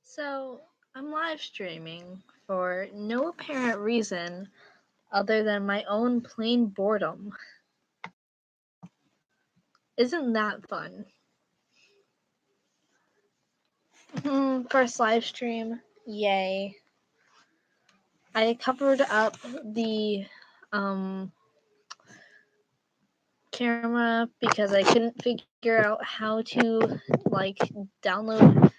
So I'm live streaming for no apparent reason other than my own plain boredom. Isn't that fun? First live stream. Yay. I covered up the camera because I couldn't figure out how to download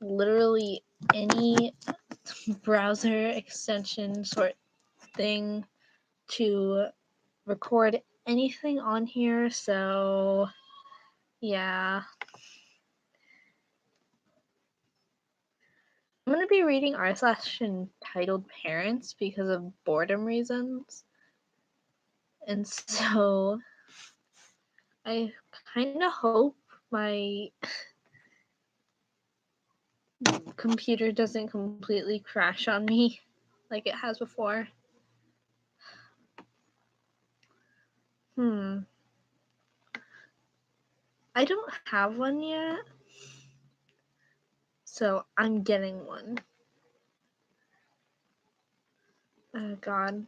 literally any browser extension sort thing to record anything on here, so yeah. I'm going to be reading r/entitled parents because of boredom reasons. And so I kind of hope my computer doesn't completely crash on me like it has before. I don't have one yet, so I'm getting one. Oh god.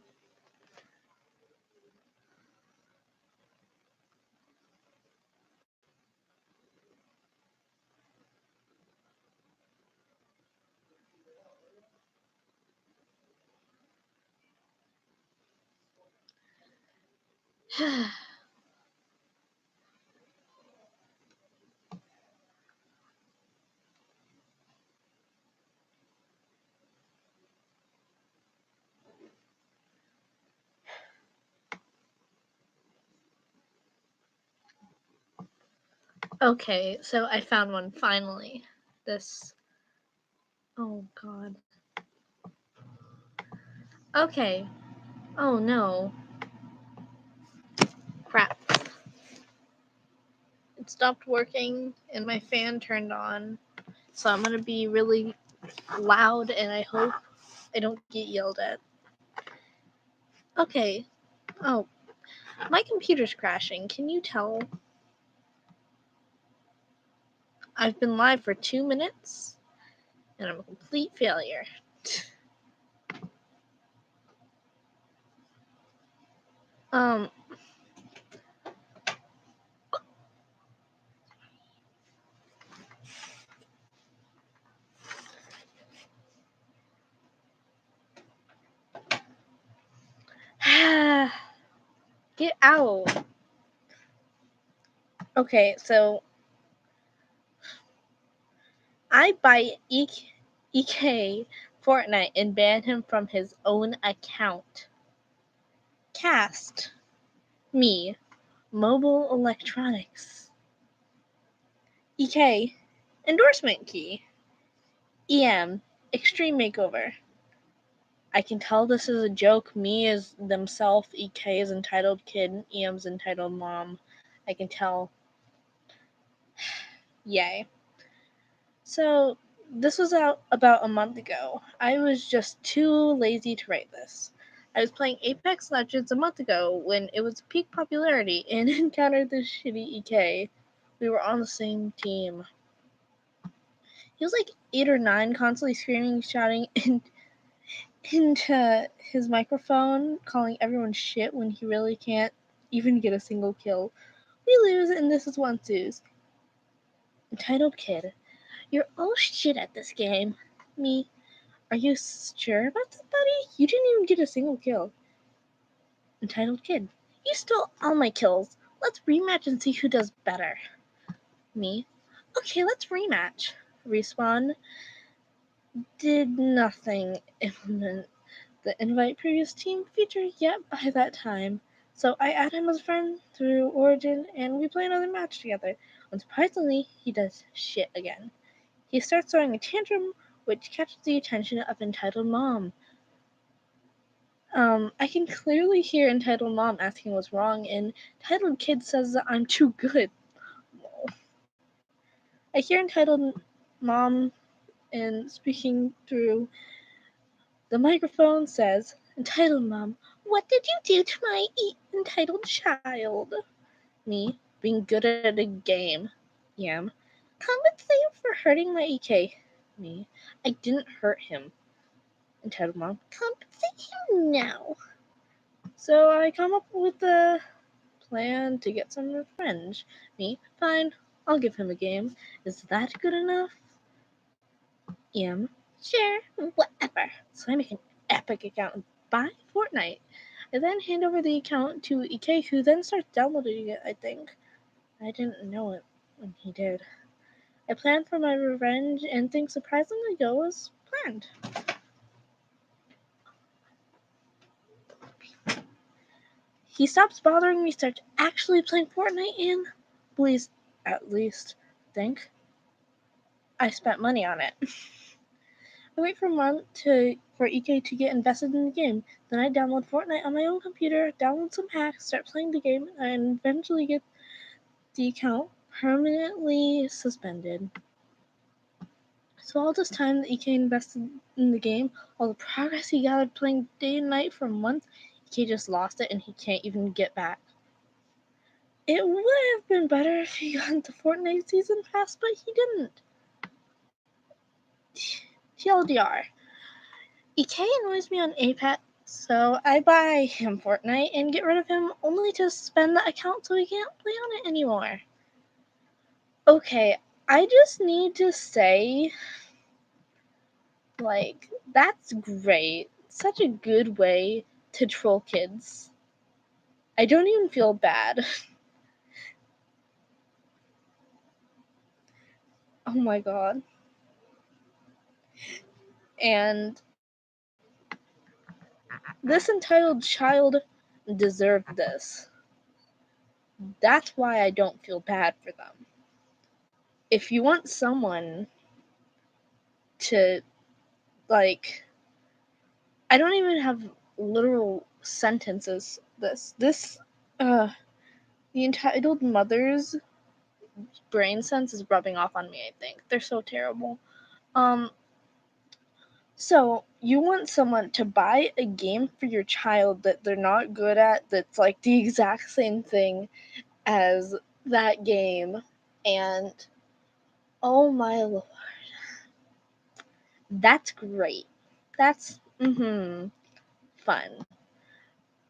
Okay, so I found one finally. Oh god. Okay. Oh no. Crap. It stopped working and my fan turned on. So I'm gonna be really loud and I hope I don't get yelled at. Okay. Oh, my computer's crashing. Can you tell? I've been live for 2 minutes and I'm a complete failure. Get out. Okay, so I buy EK Fortnite and ban him from his own account. Cast. Me. Mobile Electronics. EK. Endorsement key. EM. Extreme Makeover. I can tell this is a joke. Me is themself. EK is entitled kid. EM's entitled mom. I can tell. Yay. So, this was out about a month ago. I was just too lazy to write this. I was playing Apex Legends a month ago when it was peak popularity and encountered this shitty EK. We were on the same team. He was like 8 or 9, constantly screaming, shouting into his microphone, calling everyone shit when he really can't even get a single kill. We lose, and this is what ensues. Entitled kid. You're all shit at this game. Me. Are you sure about this, buddy? You didn't even get a single kill. Entitled kid. You stole all my kills. Let's rematch and see who does better. Me. Okay, let's rematch. Respawn. Did nothing implement the invite previous team feature yet by that time. So I add him as a friend through Origin and we play another match together. Unsurprisingly, he does shit again. He starts throwing a tantrum which catches the attention of Entitled Mom. I can clearly hear Entitled Mom asking what's wrong, and Entitled Kid says that I'm too good. I hear Entitled Mom and speaking through the microphone says, Entitled Mom, what did you do to my entitled child? Me, being good at a game. Yam. Compensate for hurting my EK. Me. I didn't hurt him. Entitled Mom. Compensate him now. So I come up with a plan to get some revenge. Me. Fine. I'll give him a game. Is that good enough? Yam. Sure. Whatever. So I make an epic account and buy Fortnite. I then hand over the account to EK, who then starts downloading it, I think. I didn't know it when he did. I planned for my revenge, and things surprisingly go as planned. He stops bothering me, starts actually playing Fortnite, and please, at least, think I spent money on it. I wait for a month for EK to get invested in the game. Then I download Fortnite on my own computer, download some hacks, start playing the game, and eventually get the account permanently suspended. So all this time that EK invested in the game, all the progress he gathered playing day and night for months, EK just lost it and he can't even get back. It would have been better if he got the Fortnite season pass, but he didn't. TLDR. EK annoys me on Apex, so I buy him Fortnite and get rid of him only to suspend the account so he can't play on it anymore. Okay, I just need to say, like, that's great. Such a good way to troll kids. I don't even feel bad. Oh my god. And this entitled child deserved this. That's why I don't feel bad for them. If you want someone to, like, I don't even have literal sentences. The entitled mother's brain sense is rubbing off on me, I think. They're so terrible. So you want someone to buy a game for your child that they're not good at, that's like the exact same thing as that game, and oh my lord, that's great. That's fun.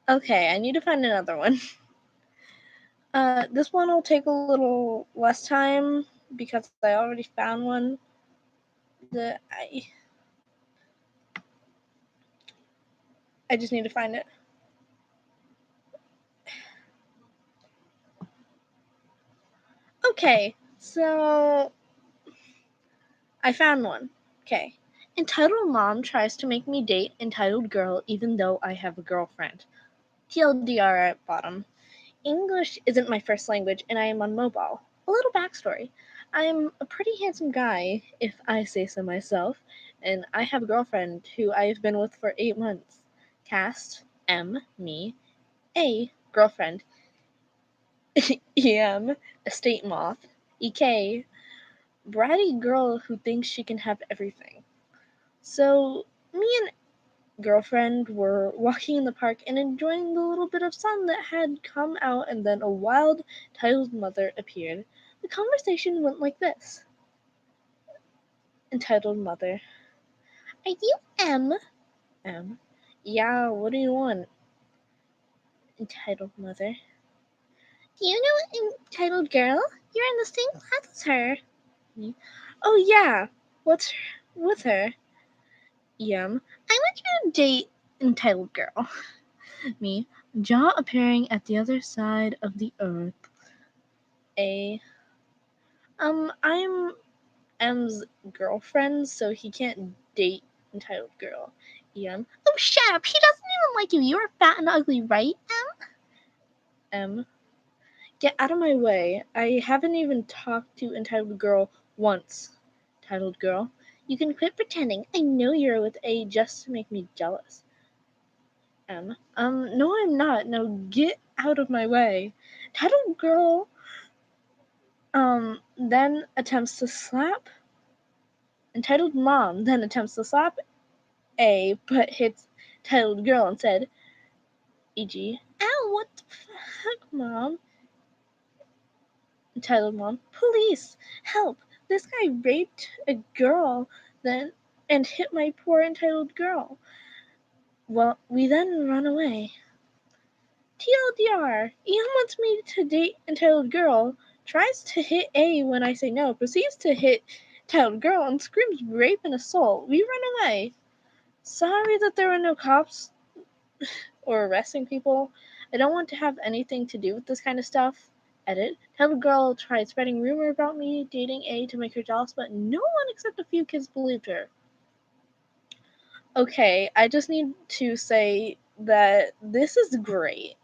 Okay, I need to find another one. This one will take a little less time because I already found one that I just need to find it. Okay, so I found one. Okay. Entitled mom tries to make me date entitled girl even though I have a girlfriend. TLDR at bottom. English isn't my first language and I am on mobile. A little backstory. I'm a pretty handsome guy, if I say so myself, and I have a girlfriend who I've been with for 8 months. Cast, M, me, A, girlfriend, EM, estate moth, EK, bratty girl who thinks she can have everything. So, me and girlfriend were walking in the park and enjoying the little bit of sun that had come out, and then a wild titled mother appeared. The conversation went like this. Entitled mother. Are you M? M. Yeah, what do you want? Entitled mother. Do you know entitled girl? You're in the same class as her. Me. Oh yeah. What's with her? Yum. I want you to date entitled girl. Me. Jaw appearing at the other side of the earth. A. I'm M's girlfriend, so he can't date entitled girl. Oh, shut up! He doesn't even like you. You're fat and ugly, right, M? Get out of my way. I haven't even talked to entitled girl once. Entitled girl. You can quit pretending. I know you're with A just to make me jealous. M. No, I'm not. Now get out of my way. Entitled girl then attempts to slap entitled mom, then attempts to slap A, but hits entitled girl instead. E.g., ow, what the fuck, mom? entitled mom. Police! Help! This guy raped a girl then and hit my poor entitled girl. Well, we then run away. TLDR, Ian wants me to date entitled girl, tries to hit A when I say no, proceeds to hit entitled girl, and screams rape and assault. We run away. Sorry that there were no cops or arresting people. I don't want to have anything to do with this kind of stuff. Edit. Entitled girl tried spreading rumor about me dating A to make her jealous, but no one except a few kids believed her. Okay, I just need to say that this is great.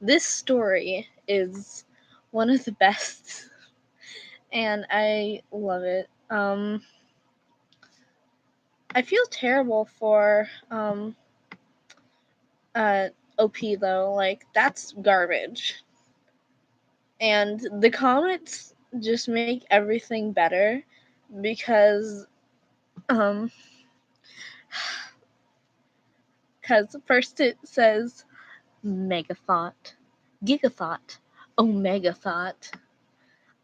This story is one of the best, and I love it. I feel terrible for OP though. Like, that's garbage, and the comments just make everything better because first it says mega thought, giga thought, omega thought,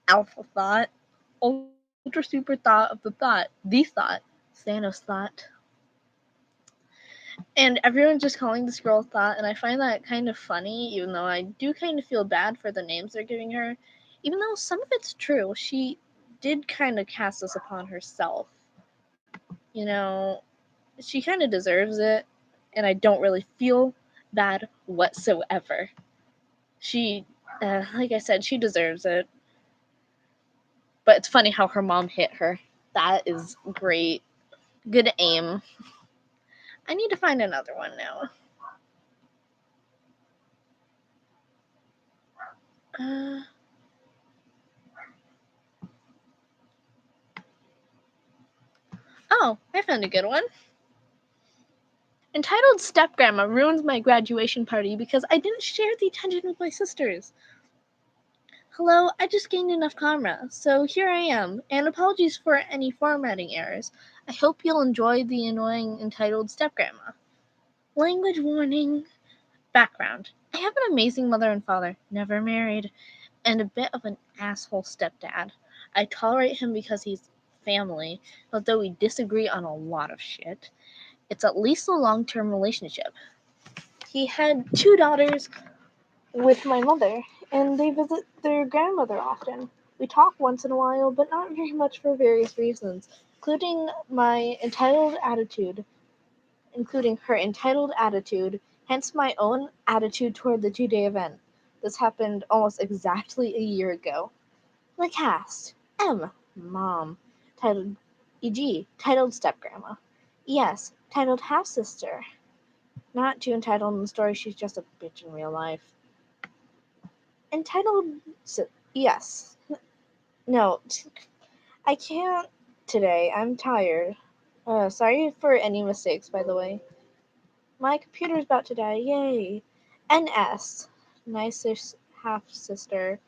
alpha thought, ultra super thought of the thought, Thanos thought. And everyone's just calling this girl Thought, and I find that kind of funny, even though I do kind of feel bad for the names they're giving her. Even though some of it's true, she did kind of cast this upon herself. You know, she kind of deserves it, and I don't really feel bad whatsoever. She, like I said, she deserves it. But it's funny how her mom hit her. That is great. Good aim. I need to find another one now. Oh, I found a good one. Entitled Stepgrandma ruins my graduation party because I didn't share the attention with my sisters. Hello, I just gained enough camera, so here I am, and apologies for any formatting errors. I hope you'll enjoy the annoying Entitled Stepgrandma. Language warning. Background. I have an amazing mother and father, never married, and a bit of an asshole stepdad. I tolerate him because he's family, although we disagree on a lot of shit. It's at least a long-term relationship. He had 2 daughters with my mother, and they visit their grandmother often. We talk once in a while, but not very much for various reasons, including her entitled attitude, hence my own attitude toward the 2-day event. This happened almost exactly a year ago. The cast. M. Mom. Titled E.g. Titled Stepgrandma. Yes. Titled Half-Sister. Not too entitled in the story, she's just a bitch in real life. Entitled. Yes. No. I can't today. I'm tired. Sorry for any mistakes, by the way. My computer's about to die. Yay. NS. Nicest half-sister.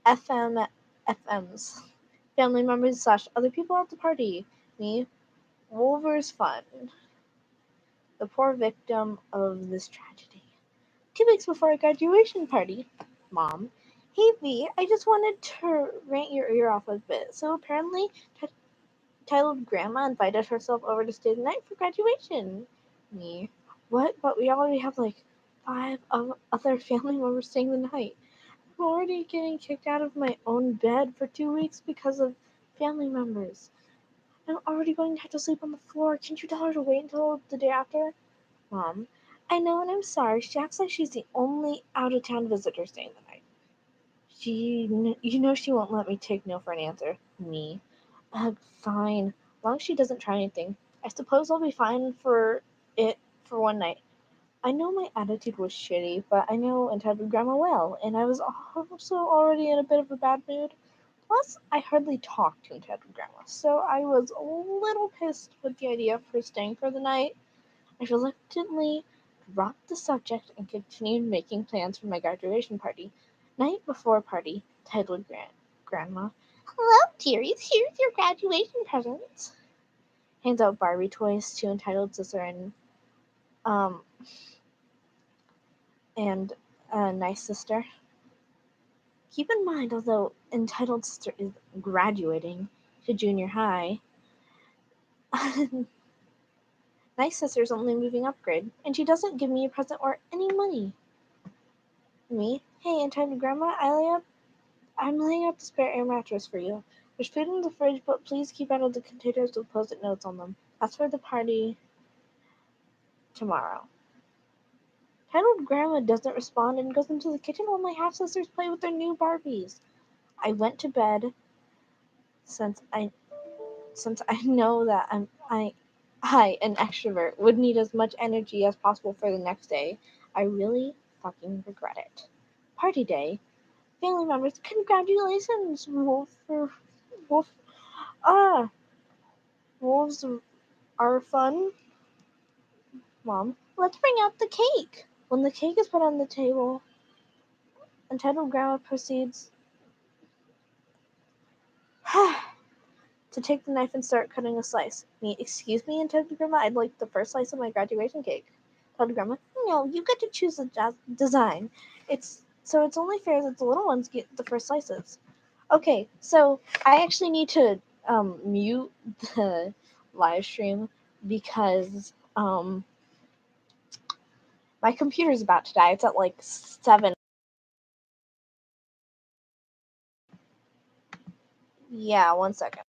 FMs. Family members / other people at the party. Me. Wolver's fun. The poor victim of this tragedy. 2 weeks before our graduation party. Mom. Hey V, I just wanted to rant your ear off a bit. So apparently, titled Grandma invited herself over to stay the night for graduation. Me. What? But we already have like 5 other family members staying the night. I'm already getting kicked out of my own bed for 2 weeks because of family members. I'm already going to have to sleep on the floor. Can't you tell her to wait until the day after? Mom. I know, and I'm sorry. She acts like she's the only out-of-town visitor staying the night. You know she won't let me take no for an answer. Me. Fine. As long as she doesn't try anything. I suppose I'll be fine for it for one night. I know my attitude was shitty, but I know entitled Grandma well, and I was also already in a bit of a bad mood. Plus, I hardly talked to entitled Grandma, so I was a little pissed with the idea of her staying for the night. I reluctantly dropped the subject and continued making plans for my graduation party. Night before party, titled Grandma. Hello, dearies. Here's your graduation presents. Hands out Barbie toys to entitled sister and nice sister. Keep in mind, although entitled sister is graduating to junior high, nice sister's only moving upgrade, and she doesn't give me a present or any money. Me? Hey, entitled grandma, I'm laying up the spare air mattress for you. There's food in the fridge, but please keep out of the containers with post-it notes on them. That's for the party tomorrow. Titled grandma doesn't respond and goes into the kitchen while my half sisters play with their new Barbies. I went to bed since I know that an extrovert, would need as much energy as possible for the next day. I really fucking regret it. Party day. Family members, congratulations, Wolf. Ah, wolves are fun. Mom, let's bring out the cake. When the cake is put on the table, entitled grandma proceeds to take the knife and start cutting a slice. Me, excuse me, entitled grandma, I'd like the first slice of my graduation cake. Entitled grandma, no, you get to choose the design. It's only fair that the little ones get the first slices. Okay, so I actually need to mute the live stream because my computer's about to die. It's at like 7. Yeah, 1 second.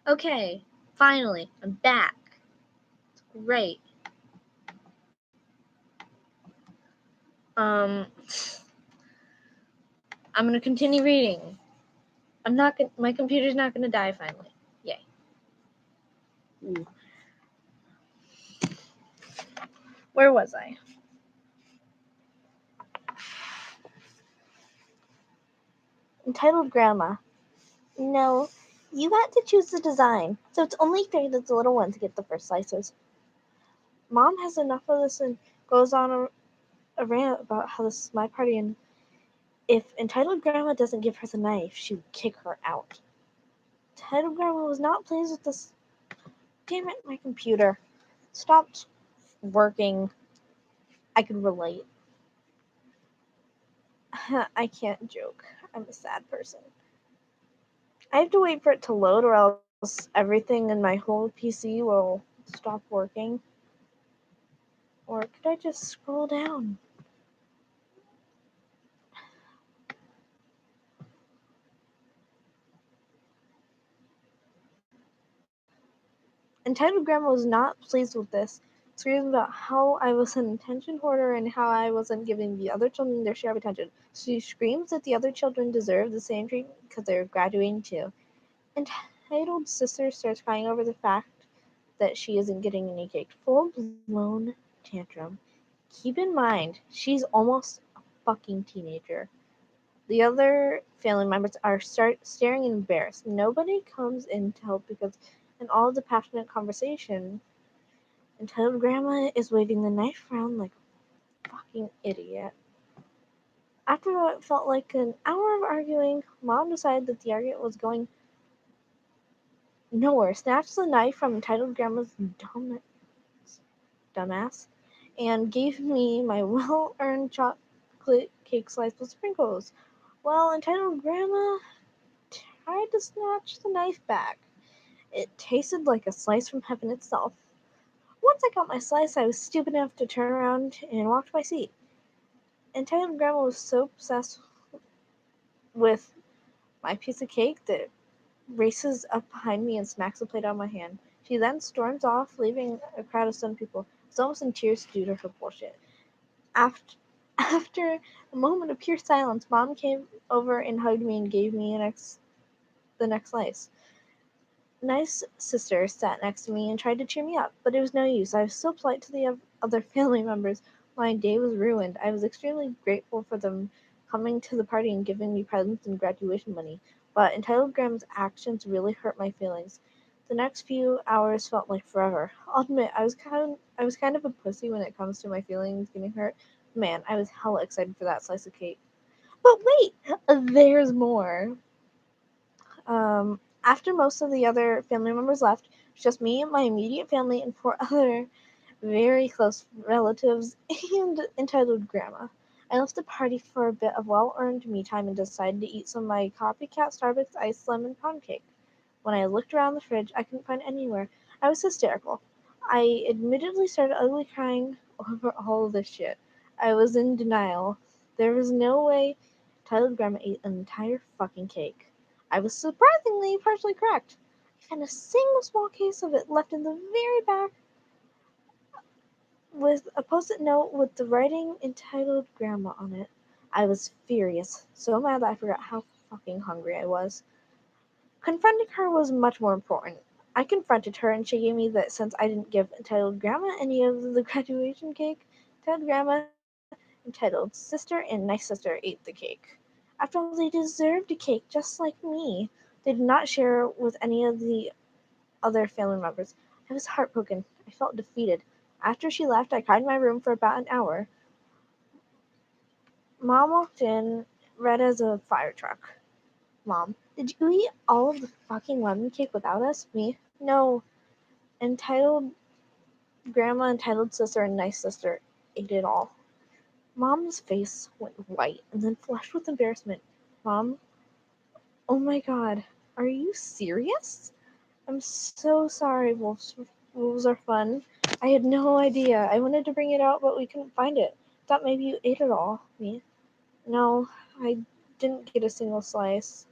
Okay, finally, I'm back. It's great. I'm gonna continue reading. My computer's not gonna die finally. Yay. Ooh. Where was I? Entitled grandma. No, you got to choose the design, so it's only fair that the little ones get the first slices. Mom has enough of this and goes on a rant about how this is my party, and if entitled grandma doesn't give her the knife, she would kick her out. Entitled grandma was not pleased with this. Damn it, my computer stopped working. I could relate. I can't joke. I'm a sad person. I have to wait for it to load, or else everything in my whole PC will stop working. Or could I just scroll down? Entitled grandma was not pleased with this, screaming about how I was an attention hoarder and how I wasn't giving the other children their share of attention. She screams that the other children deserve the same treatment because they're graduating too. Entitled sister starts crying over the fact that she isn't getting any cake. Full blown tantrum. Keep in mind, she's almost a fucking teenager. The other family members are staring embarrassed. Nobody comes in to help because in all the passionate conversation, until grandma is waving the knife around like a fucking idiot. After what felt like an hour of arguing, Mom decided that the argument was going nowhere, snatched the knife from entitled grandma's dumbass, and gave me my well-earned chocolate cake slice with sprinkles, while entitled grandma tried to snatch the knife back. It tasted like a slice from heaven itself. Once I got my slice, I was stupid enough to turn around and walk to my seat. Entitled grandma was so obsessed with my piece of cake that races up behind me and smacks the plate out of my hand. She then storms off, leaving a crowd of stunned people. I was almost in tears due to her bullshit. After, after a moment of pure silence, Mom came over and hugged me and gave me the next slice. Nice sister sat next to me and tried to cheer me up, but it was no use. I was so polite to the other family members. My day was ruined. I was extremely grateful for them coming to the party and giving me presents and graduation money, but entitled Graham's actions really hurt my feelings. The next few hours felt like forever. I'll admit I was kind of a pussy when it comes to my feelings getting hurt. Man, I was hella excited for that slice of cake. But wait, there's more. After most of the other family members left, it was just me, my immediate family, and four other very close relatives and entitled grandma. I left the party for a bit of well earned me time and decided to eat some of my copycat Starbucks iced lemon pound cake. When I looked around the fridge, I couldn't find it anywhere. I was hysterical. I admittedly started ugly crying over all of this shit. I was in denial. There was no way Tyler Grandma ate an entire fucking cake. I was surprisingly partially correct. I found a single small case of it left in the very back with a post-it note with the writing entitled Grandma on it. I was furious, so mad that I forgot how fucking hungry I was. Confronting her was much more important. I confronted her and she gave me that since I didn't give entitled Grandma any of the graduation cake, entitled Grandma, entitled Sister, and Nice Sister ate the cake. After all, they deserved a cake just like me. They did not share with any of the other family members. I was heartbroken. I felt defeated. After she left, I cried in my room for about an hour. Mom walked in, red as a fire truck. Mom, did you eat all of the fucking lemon cake without us? Me? No. Entitled Grandma, entitled sister, and nice sister ate it all. Mom's face went white and then flushed with embarrassment. Mom, oh my god, are you serious? I'm so sorry, wolves are fun. I had no idea. I wanted to bring it out, but we couldn't find it. Thought maybe you ate it all. Me? No, I didn't get a single slice.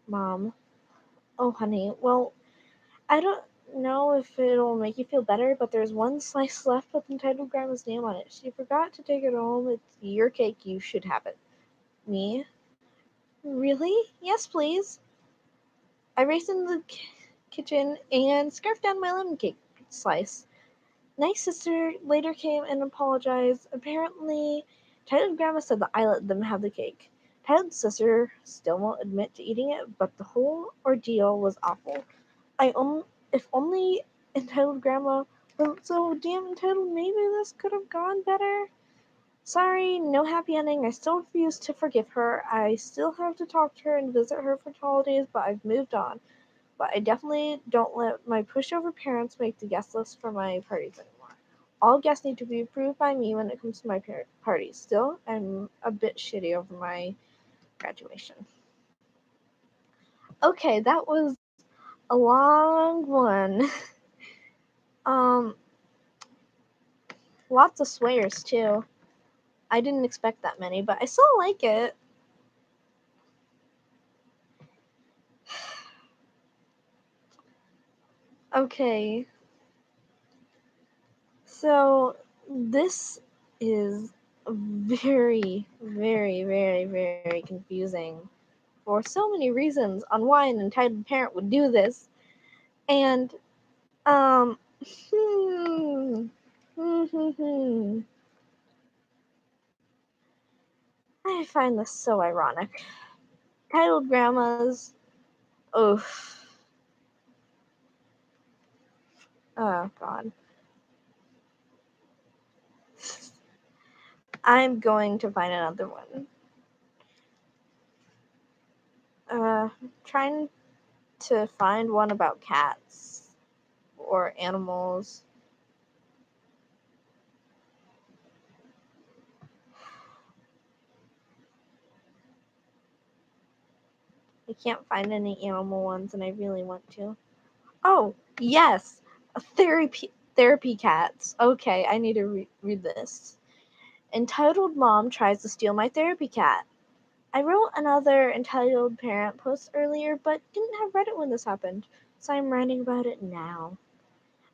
Mom. Oh, honey. Well, I don't know if it'll make you feel better, but there's one slice left with entitled Grandma's name on it. She forgot to take it home. It's your cake. You should have it. Me? Really? Yes, please. I raced in the kitchen and scarfed down my lemon cake slice. Nice sister later came and apologized. Apparently, Titled Grandma said that I let them have the cake. Titled sister still won't admit to eating it, but the whole ordeal was awful. If only entitled Grandma wasn't so damn entitled, maybe this could have gone better. Sorry, no happy ending. I still refuse to forgive her. I still have to talk to her and visit her for holidays, but I've moved on. But I definitely don't let my pushover parents make the guest list for my parties anymore. All guests need to be approved by me when it comes to my parties. Still, I'm a bit shitty over my graduation. Okay, that was a long one. um, Lots of swears too. I didn't expect that many, but I still like it. Okay, so this is very, very, very, very confusing for so many reasons on why an entitled parent would do this. And, um, hmm, hmm, hmm, hmm. I find this so ironic. Titled grandmas, oof, oh god. I'm going to find another one. Trying to find one about cats or animals. I can't find any animal ones, and I really want to. Oh, yes, therapy cats. Okay, I need to read this. Entitled mom tries to steal my therapy cat. I wrote another entitled parent post earlier, but didn't have Reddit when this happened, so I'm writing about it now.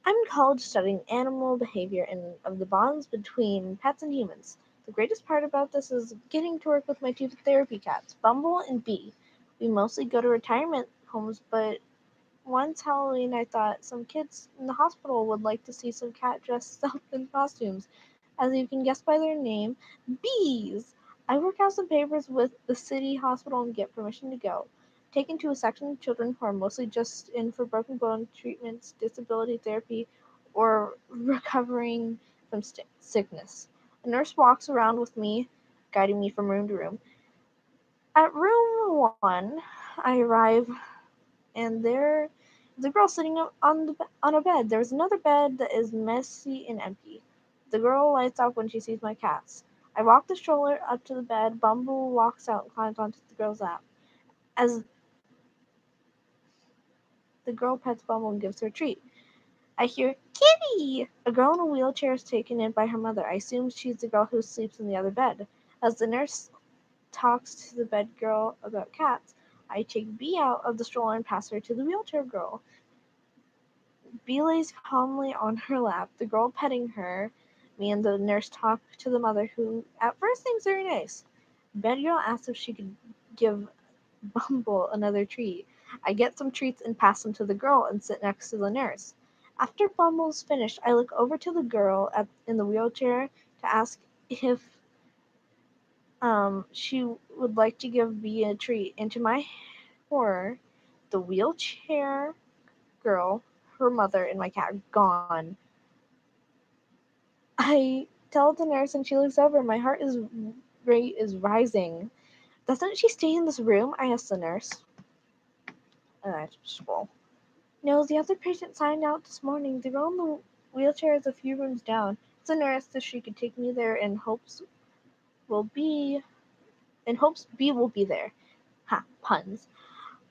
I'm in college studying animal behavior and of the bonds between pets and humans. The greatest part about this is getting to work with my two therapy cats, Bumble and Bee. We mostly go to retirement homes, but Once Halloween, I thought some kids in the hospital would like to see some cat dressed up in costumes. As you can guess by their name, bees! I work out some papers with the city hospital and get permission to go. Taken to a section of children who are mostly just in for broken bone treatments, disability therapy, or recovering from sickness. A nurse walks around with me, guiding me from room to room. At room 1, I arrive and there is a girl sitting on a bed. There's another bed that is messy and empty. The girl lights up when she sees my cats. I walk the stroller up to the bed. Bumble walks out and climbs onto the girl's lap. As the girl pets Bumble and gives her a treat, I hear "Kitty!" A girl in a wheelchair is taken in by her mother. I assume she's the girl who sleeps in the other bed. As the nurse talks to the bed girl about cats, I take Bee out of the stroller and pass her to the wheelchair girl. Bee lays calmly on her lap, the girl petting her. Me and the nurse talk to the mother, who at first seems very nice. Bedgirl asks if she could give Bumble another treat. I get some treats and pass them to the girl and sit next to the nurse. After Bumble's finished, I look over to the girl in the wheelchair to ask if she would like to give Bee a treat. And to my horror, the wheelchair girl, her mother, and my cat are gone. I tell the nurse and she looks over. My heart is rate is rising. Doesn't she stay in this room? I asked the nurse. I scroll. No, the other patient signed out this morning. The girl in the wheelchair is a few rooms down. It's a nurse that she could take me there will be in hopes B will be there. Ha, puns.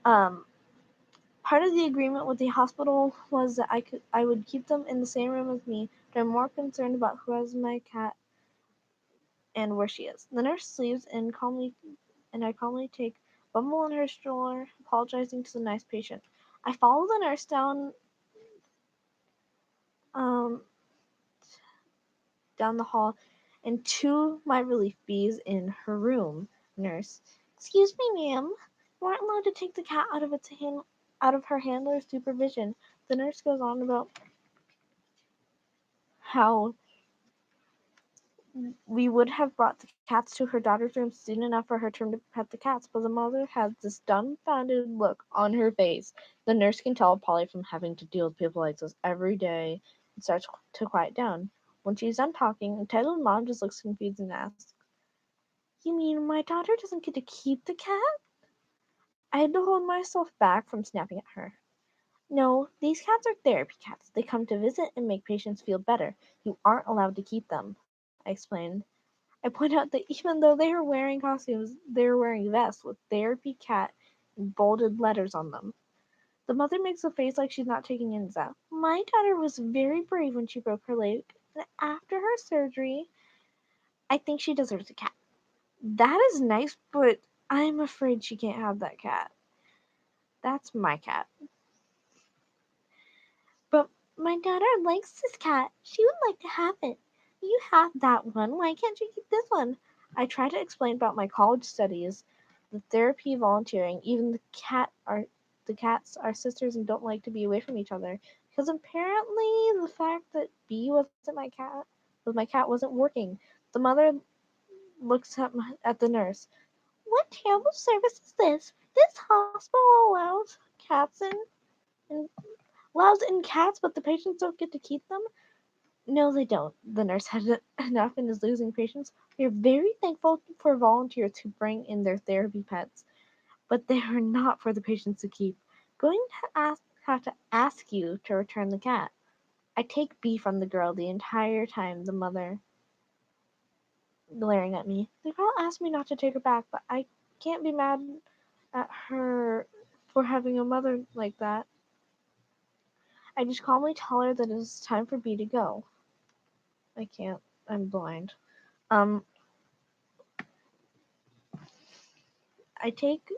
Um Part of the agreement with the hospital was that I would keep them in the same room as me, but I'm more concerned about who has my cat and where she is. The nurse leaves and I calmly take Bumble in her stroller, apologizing to the nice patient. I follow the nurse um, down the hall and to my relief Bees in her room. Nurse, excuse me, ma'am. You aren't allowed to take the cat out of her handler's supervision. The nurse goes on about how we would have brought the cats to her daughter's room soon enough for her turn to pet the cats, but the mother has this dumbfounded look on her face. The nurse can tell Polly from having to deal with people like this every day and starts to quiet down. When she's done talking, entitled mom just looks confused and asks, "You mean my daughter doesn't get to keep the cat?" I had to hold myself back from snapping at her. No, these cats are therapy cats. They come to visit and make patients feel better. You aren't allowed to keep them, I explained. I point out that even though they are wearing costumes, they are wearing vests with therapy cat in bolded letters on them. The mother makes a face like she's not taking in that. My daughter was very brave when she broke her leg, and after her surgery, I think she deserves a cat. That is nice, but I'm afraid she can't have that cat. That's my cat. But my daughter likes this cat. She would like to have it. You have that one. Why can't you keep this one? I try to explain about my college studies, the therapy volunteering, even the cats are sisters and don't like to be away from each other. Because apparently the fact that B was my cat wasn't working. The mother looks at the nurse. What terrible service is this? This hospital and allows in cats, but the patients don't get to keep them? No, they don't. The nurse had enough and is losing patience. We are very thankful for volunteers who bring in their therapy pets, but they are not for the patients to keep. Going to have to ask you to return the cat. I take B from the girl the entire time, the mother glaring at me. The girl asked me not to take her back, but I can't be mad at her for having a mother like that. I just calmly tell her that it is time for B to go. I can't. I'm blind. Um, I take.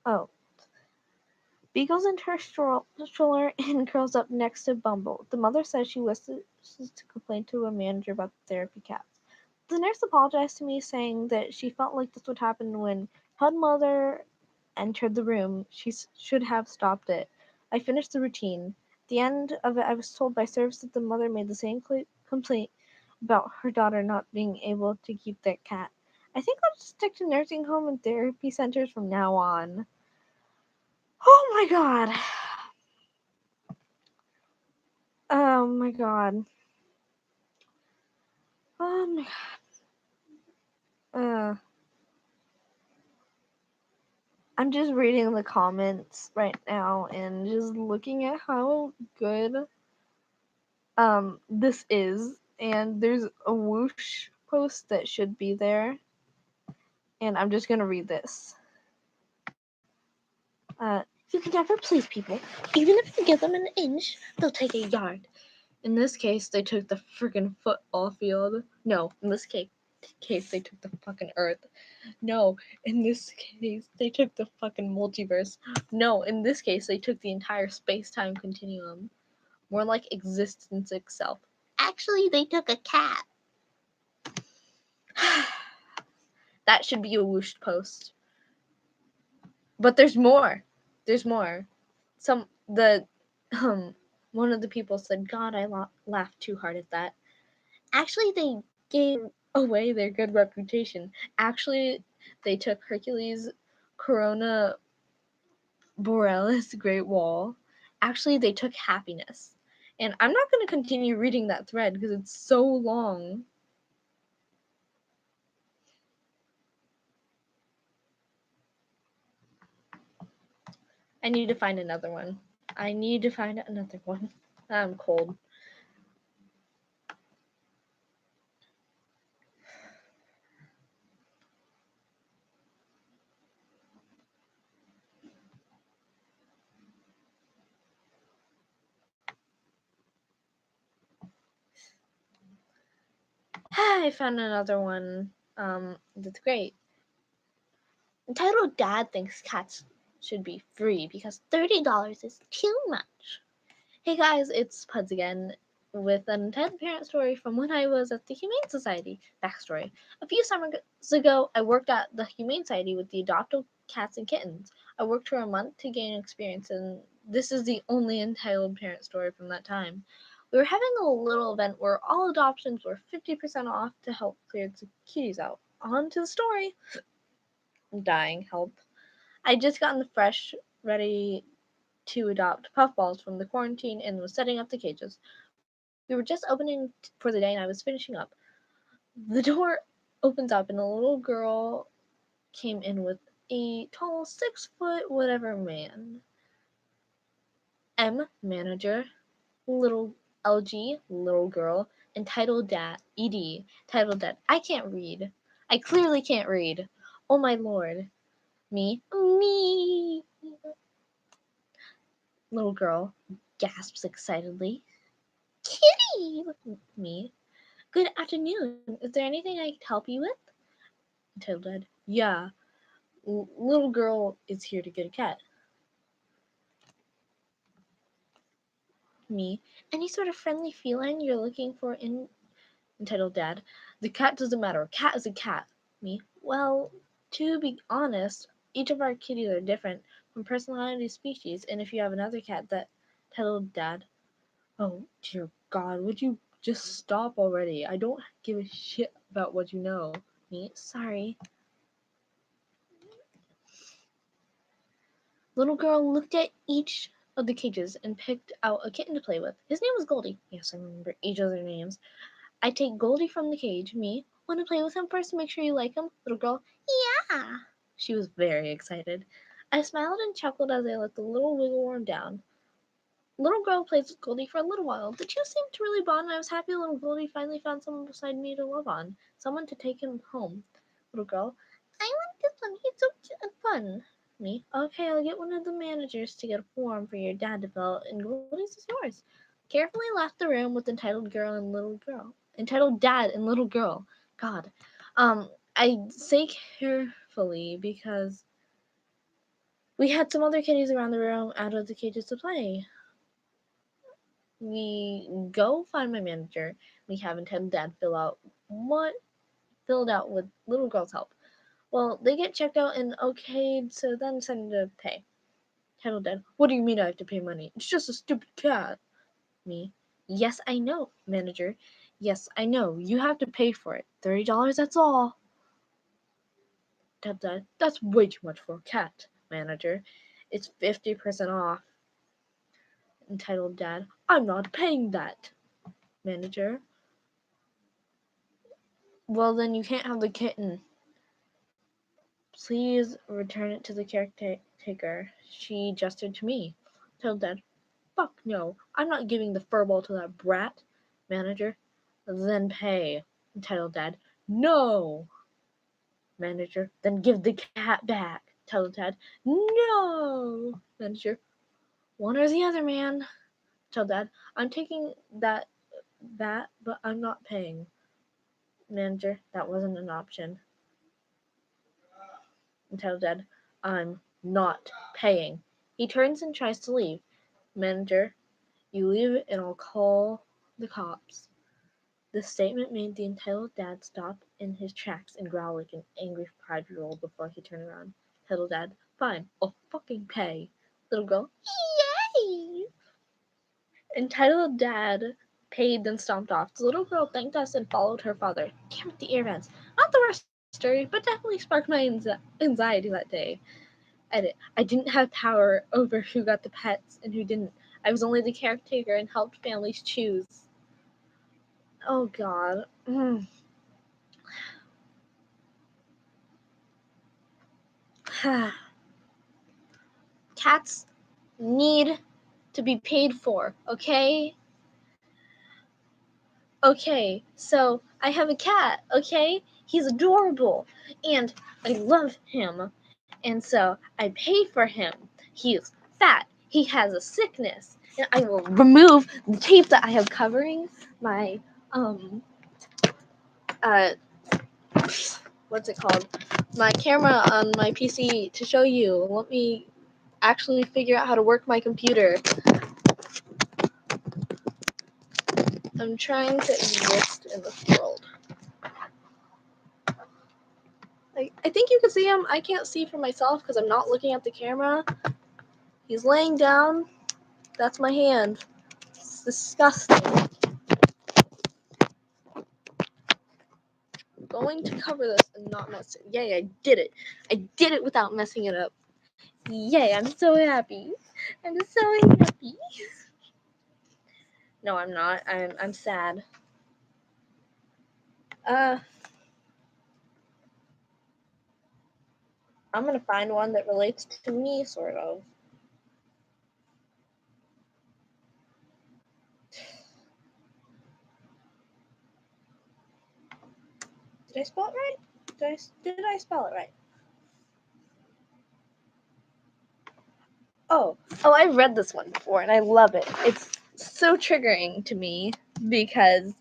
Oh, Bee goes into her stroller and curls up next to Bumble. The mother says she wishes to complain to a manager about the therapy cats. The nurse apologized to me, saying that she felt like this would happen when Hud Mother entered the room. She should have stopped it. I finished the routine. At the end of it, I was told by service that the mother made the same complaint about her daughter not being able to keep their cat. I think I'll just stick to nursing home and therapy centers from now on. Oh my god. Oh my god. Oh my god. I'm just reading the comments right now and just looking at how good this is, and there's a whoosh post that should be there, and I'm just gonna read this. You can never please people. Even if you give them an inch, they'll take a yard. In this case, they took the freaking football field. No, in this case, they took the fucking earth. No, in this case, they took the fucking multiverse. No, in this case, they took the entire space-time continuum. More like existence itself. Actually, they took a cat. That should be a whoosh post. But there's more. There's more. One of the people said, God, I laughed too hard at that. Actually, they gave away their good reputation. Actually, they took Hercules, Corona Borealis, Great Wall. Actually, they took happiness. And I'm not going to continue reading that thread because it's so long. I need to find another one. I'm cold. I found another one that's great. Entitled Dad thinks cats should be free because $30 is too much. Hey guys, it's Puds again with an entitled parent story from when I was at the Humane Society. Backstory. A few summers ago, I worked at the Humane Society with the adopted cats and kittens. I worked for a month to gain experience, and this is the only entitled parent story from that time. We were having a little event where all adoptions were 50% off to help clear the kitties out. On to the story. I'm dying. Help. I just gotten the fresh, ready to adopt puffballs from the quarantine and was setting up the cages. We were just opening for the day and I was finishing up. The door opens up and a little girl came in with a tall 6 foot whatever man. M manager, little LG, little girl, and title dad, ED, title dad. I can't read. I clearly can't read. Oh my lord. Me. Little girl gasps excitedly. Kitty! Me. Good afternoon. Is there anything I can help you with? Title dad. Yeah. Little girl is here to get a cat. Me. Any sort of friendly feline you're looking for in entitled dad. The cat doesn't matter. A cat is a cat. Me. Well, to be honest, each of our kitties are different from personality to species, and if you have another cat that titled dad. Oh dear God, would you just stop already? I don't give a shit about what you know. Me. Sorry. Little girl looked at each of the cages and picked out a kitten to play with. His name was Goldie. Yes, I remember each of their names. I take Goldie from the cage. Me, want to play with him first to make sure you like him? Little girl, yeah. She was very excited. I smiled and chuckled as I let the little wiggle worm down. Little girl plays with Goldie for a little while. The two seemed to really bond, and I was happy little Goldie finally found someone beside me to love on, someone to take him home. Little girl, I want this one. He's so cute and fun. Me, okay, I'll get one of the managers to get a form for your dad to fill out, and Goldie's is yours. Carefully left the room with entitled girl and little girl. Entitled dad and little girl. God. I say carefully because we had some other kitties around the room out of the cages to play. We go find my manager. We have entitled dad filled out with little girl's help. Well, they get checked out and okayed, so then send to pay. Title Dad, what do you mean I have to pay money? It's just a stupid cat. Me, yes, I know, Manager. Yes, I know. You have to pay for it. $30, that's all. Dad, that's way too much for a cat, Manager. It's 50% off. Entitled Dad, I'm not paying that. Manager, well then you can't have the kitten. Please return it to the caretaker. She gestured to me. Entitled Dad, fuck no. I'm not giving the furball to that brat. Manager, then pay. Entitled Dad, no. Manager, then give the cat back. Tell Dad, no. Manager, one or the other, man. Tell Dad, I'm taking that, but I'm not paying. Manager, that wasn't an option. And tell Dad, I'm not paying. He turns and tries to leave. Manager, you leave and I'll call the cops. This statement made the entitled dad stop in his tracks and growl like an angry 5-year-old before he turned around. Entitled Dad, fine, I'll fucking pay. Little girl, yay! Entitled Dad paid, then stomped off. The little girl thanked us and followed her father. Damn it, the air vents. Not the worst story, but definitely sparked my anxiety that day. Edit. I didn't have power over who got the pets and who didn't. I was only the caretaker and helped families choose. Oh god. Cats need to be paid for, okay? Okay, so I have a cat, okay? He's adorable, and I love him, and so I pay for him. He's fat, he has a sickness, and I will remove the tape that I have covering my, what's it called? My camera on my PC to show you. Let me actually figure out how to work my computer. I'm trying to exist in this world. I think you can see him. I can't see for myself because I'm not looking at the camera. He's laying down. That's my hand. It's disgusting. I'm going to cover this and not mess it. Yay, I did it. I did it without messing it up. Yay, I'm so happy. I'm so happy. No, I'm not. I'm sad. I'm gonna find one that relates to me, sort of. Did I spell it right? Did I spell it right? Oh, I've read this one before and I love it. It's so triggering to me because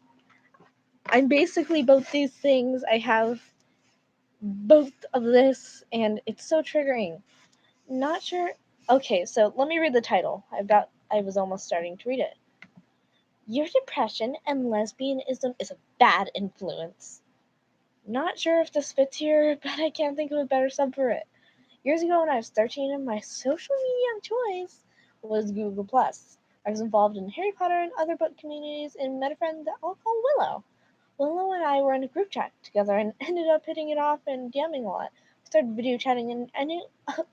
I'm basically both these things. I have both of this and it's so triggering. Not sure. Okay, so let me read the title. I was almost starting to read it. Your depression and lesbianism is a bad influence. Not sure if this fits here, but I can't think of a better sub for it. Years ago when I was 13 and my social media of choice was Google+. I was involved in Harry Potter and other book communities and met a friend that I'll call Willow. Willow and I were in a group chat together and ended up hitting it off and DMing a lot. We started video chatting and ended up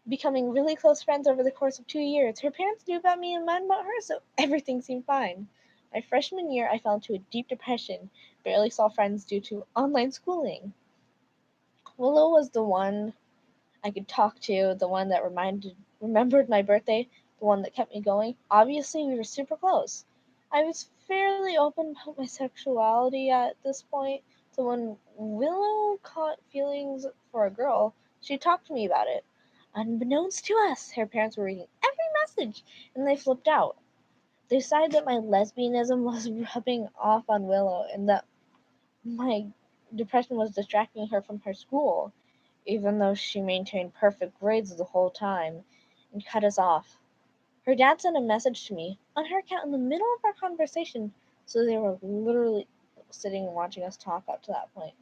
becoming really close friends over the course of 2 years. Her parents knew about me and mine about her, so everything seemed fine. My freshman year, I fell into a deep depression, barely saw friends due to online schooling. Willow was the one I could talk to, the one that remembered my birthday, the one that kept me going. Obviously, we were super close. I was fairly open about my sexuality at this point, so when Willow caught feelings for a girl, she talked to me about it. Unbeknownst to us, her parents were reading every message, and they flipped out. They decided that my lesbianism was rubbing off on Willow, and that my depression was distracting her from her school, even though she maintained perfect grades the whole time, and cut us off. Her dad sent a message to me on her account in the middle of our conversation, so they were literally sitting and watching us talk up to that point.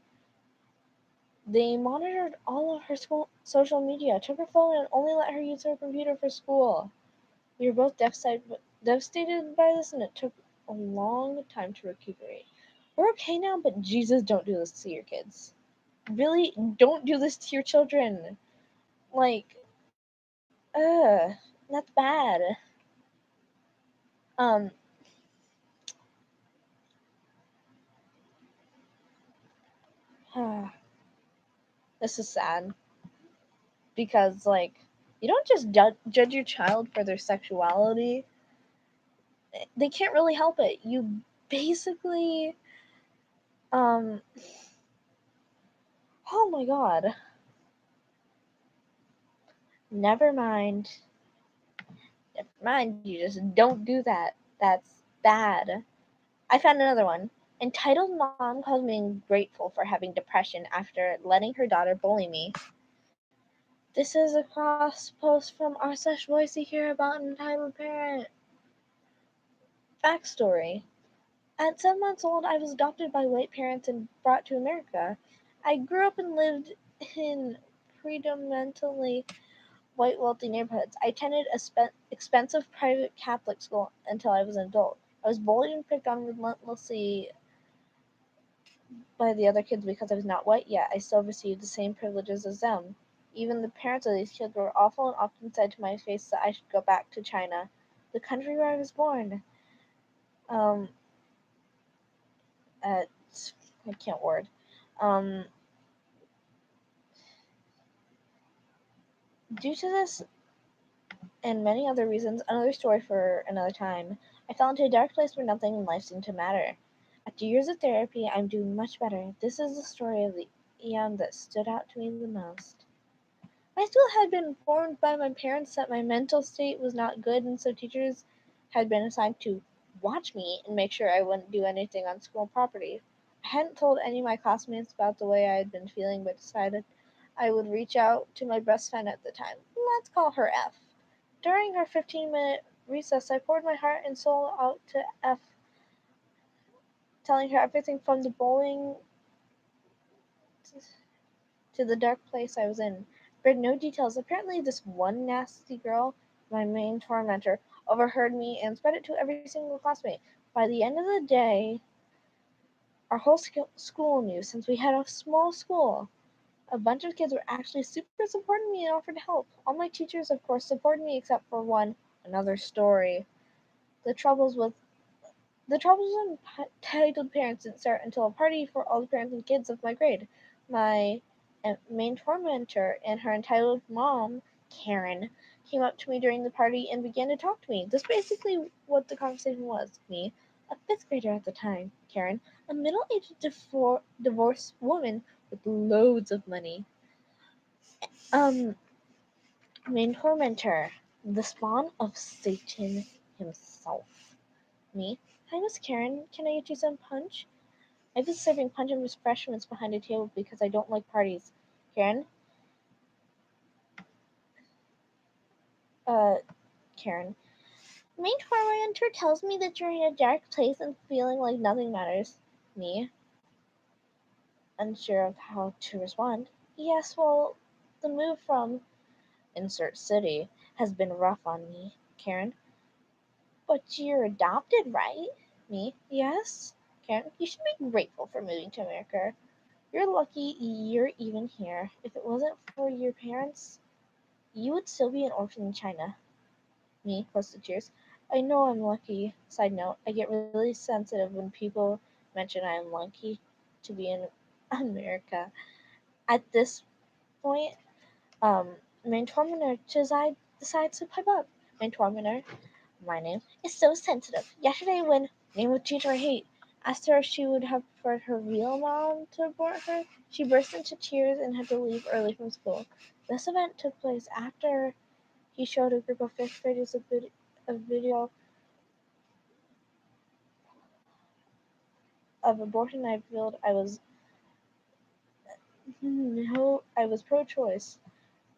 They monitored all of her school social media, took her phone, and only let her use her computer for school. We were both devastated by this, and it took a long time to recuperate. We're okay now, but Jesus, don't do this to your kids. Really, don't do this to your children. Like, that's bad. Um, this is sad because, like, you don't just judge your child for their sexuality. They can't really help it. You basically, um, oh my god. Never mind. Never mind. You just don't do that. That's bad. I found another one. Entitled mom calls me ungrateful for having depression after letting her daughter bully me. This is a cross post from r/Boise here about an entitled parent. Backstory. At 7 months old, I was adopted by white parents and brought to America. I grew up and lived in predominantly white wealthy neighborhoods. I attended a expensive private Catholic school until I was an adult. I was bullied and picked on relentlessly by the other kids because I was not white, yet I still received the same privileges as them. Even the parents of these kids were awful and often said to my face that I should go back to China, the country where I was born. Um, uh, I can't word. Um, Due to this and many other reasons, another story for another time, I fell into a dark place where nothing in life seemed to matter. After years of therapy, I'm doing much better. This is the story of the eon that stood out to me the most. My school had been informed by my parents that my mental state was not good, and so teachers had been assigned to watch me and make sure I wouldn't do anything on school property. I hadn't told any of my classmates about the way I had been feeling, but decided I would reach out to my best friend at the time. Let's call her F. During our 15-minute recess, I poured my heart and soul out to F, telling her everything from the bullying to the dark place I was in. Read no details. Apparently, this one nasty girl, my main tormentor, overheard me and spread it to every single classmate. By the end of the day, our whole school knew, since we had a small school. A bunch of kids were actually super supporting me and offered to help. All my teachers, of course, supported me except for one. Another story. The troubles with The troubles with entitled parents didn't start until a party for all the parents and kids of my grade. My main tormentor and her entitled mom, Karen, came up to me during the party and began to talk to me. This is basically what the conversation was. Me, a fifth grader at the time, Karen, a middle-aged divorced woman with loads of money. Um, Main tormentor, the spawn of Satan himself. Me, hi Miss Karen, can I get you some punch? I've been serving punch and refreshments behind a table because I don't like parties. Karen? Uh, Karen. Main tormentor tells me that you're in a dark place and feeling like nothing matters. Me, unsure of how to respond. Yes, well, the move from insert city has been rough on me. Karen. But you're adopted, right? Me. Yes. Karen. You should be grateful for moving to America. You're lucky you're even here. If it wasn't for your parents, you would still be an orphan in China. Me, close to tears. I know I'm lucky. Side note, I get really sensitive when people mention I'm lucky to be in America. At this point, main tormentor decides to pipe up. Main tormentor, my name, is so sensitive. Yesterday, when name of teacher I hate asked her if she would have preferred her real mom to abort her, she burst into tears and had to leave early from school. This event took place after he showed a group of fifth graders a video of abortion. I revealed I was pro-choice.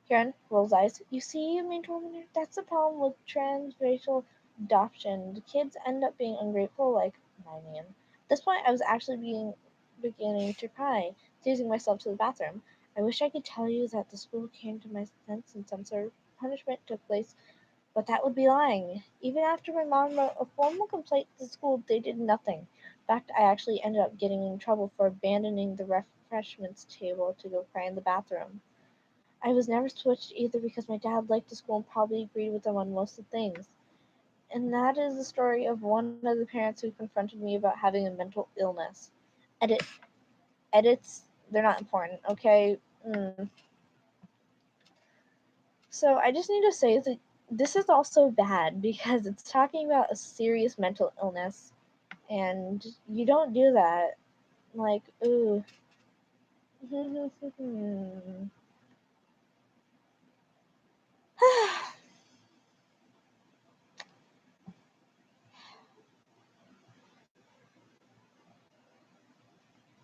Karen rolls eyes. You see, main tormentor, that's the problem with transracial adoption. The kids end up being ungrateful like my man. At this point, I was actually beginning to cry, teasing myself to the bathroom. I wish I could tell you that the school came to my defense and some sort of punishment took place, but that would be lying. Even after my mom wrote a formal complaint to the school, they did nothing. In fact, I actually ended up getting in trouble for abandoning the refreshments table to go cry in the bathroom. I was never switched either because my dad liked the school and probably agreed with them on most of the things. And that is the story of one of the parents who confronted me about having a mental illness. Edit edits, they're not important, okay? So I just need to say that this is also bad because it's talking about a serious mental illness, and you don't do that. Like, ooh.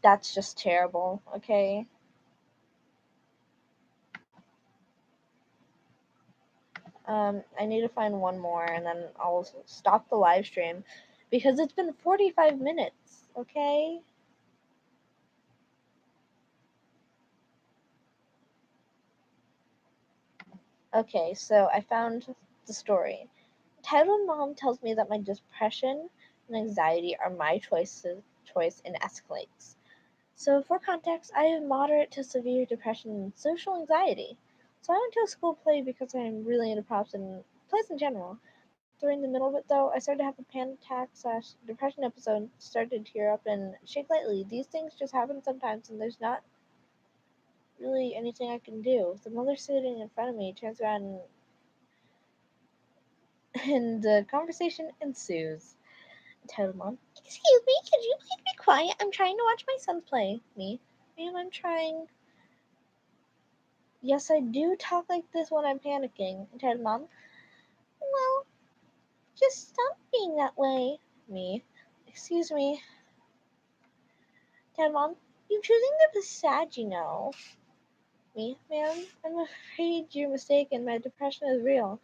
That's just terrible, okay? I need to find one more and then I'll stop the live stream because it's been 45 minutes, okay? Okay, so I found the story. Titled Mom tells me that my depression and anxiety are my choice and escalates. So, for context, I have moderate to severe depression and social anxiety. So, I went to a school play because I'm really into props and plays in general. During the middle of it, though, I started to have a panic attack slash depression episode, started to tear up and shake lightly. These things just happen sometimes, and there's not really anything I can do. The mother sitting in front of me turns around and the conversation ensues. Tell Mom, "Excuse me, could you please be quiet? I'm trying to watch my son play." Me, "Ma'am, I'm trying." "Yes, I do talk like this when I'm panicking." Tell Mom, "Well, just stop being that way." Me, "Excuse me." Tell Mom, "You're choosing to be sad, you know." Me, "Ma'am, I'm afraid you're mistaken. My depression is real."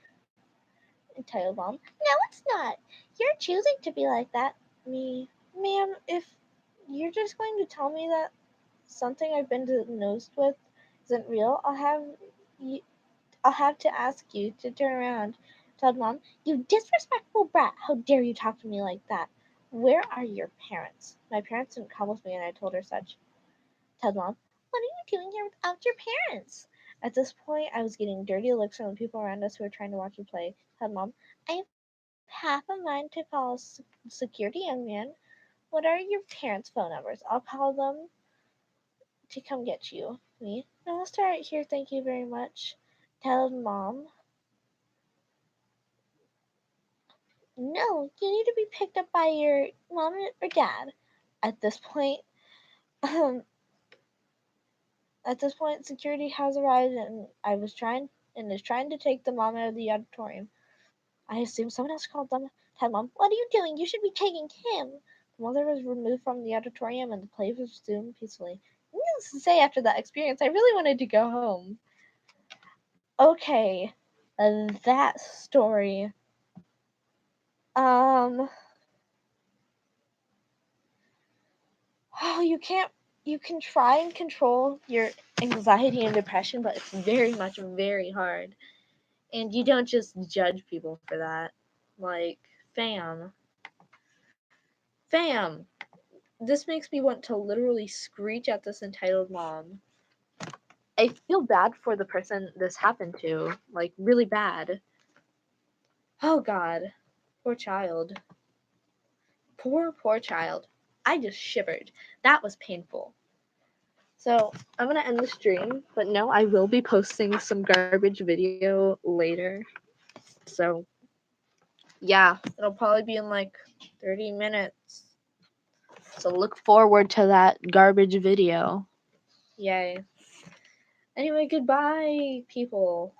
Tell Mom, "No, it's not. You're choosing to be like that." Me, "Ma'am, if you're just going to tell me that something I've been diagnosed with isn't real, you, I'll have to ask you to turn around." Told Mom, "You disrespectful brat! How dare you talk to me like that? Where are your parents?" My parents didn't come with me, and I told her such. Told Mom, "What are you doing here without your parents?" At this point, I was getting dirty looks from the people around us who were trying to watch me play. Told Mom, "I have half a mind to call security, young man. What are your parents' phone numbers? I'll call them to come get you." Me, "No, I'll start here, thank you very much." Tell Mom, "No, you need to be picked up by your mom or dad." At this point, um, security has arrived, and is trying to take the mom out of the auditorium. I assume someone else called them. Tell Mom, "What are you doing? You should be taking him." The mother was removed from the auditorium, and the play resumed peacefully. Needless to say, after that experience, I really wanted to go home. Okay, that story. Um, oh, you can try and control your anxiety and depression, but it's very hard. And you don't just judge people for that. Like, fam. Fam. This makes me want to literally screech at this entitled mom. I feel bad for the person this happened to. Like, really bad. Oh god. Poor child. Poor child. I just shivered. That was painful. So I'm gonna end the stream, but no, I will be posting some garbage video later. So yeah, it'll probably be in like 30 minutes. So look forward to that garbage video. Yay. Anyway, goodbye, people.